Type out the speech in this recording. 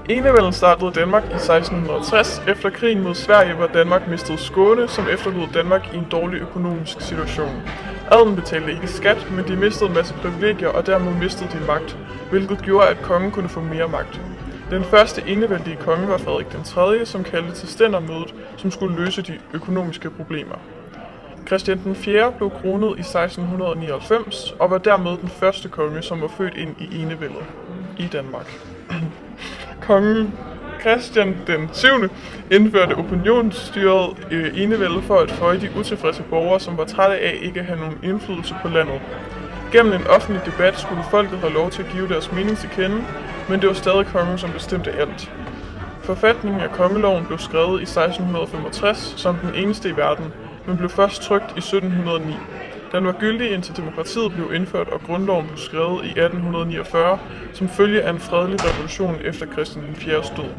Enevælden startede i Danmark i 1660 efter krigen mod Sverige, hvor Danmark mistede Skåne, som efterlod Danmark i en dårlig økonomisk situation. Adelen betalte ikke skat, men de mistede en masse privilegier, og dermed mistede de magt, hvilket gjorde, at kongen kunne få mere magt. Den første enevældige konge var Frederik den 3., som kaldte til stændermødet, som skulle løse de økonomiske problemer. Christian den 4. blev kronet i 1699 og var dermed den første konge, som var født ind i enevældet i Danmark. Kongen Christian den 7. indførte opinionsstyret enevælde for at føje de utilfredse borgere, som var trætte af ikke at have nogen indflydelse på landet. Gennem en offentlig debat skulle folket have lov til at give deres mening til kende, men det var stadig kongen, som bestemte alt. Forfatningen af kongeloven blev skrevet i 1665 som den eneste i verden, men blev først trykt i 1709. Den var gyldig indtil demokratiet blev indført, og grundloven blev skrevet i 1849 som følge af en fredelig revolution efter Christian den 4. død.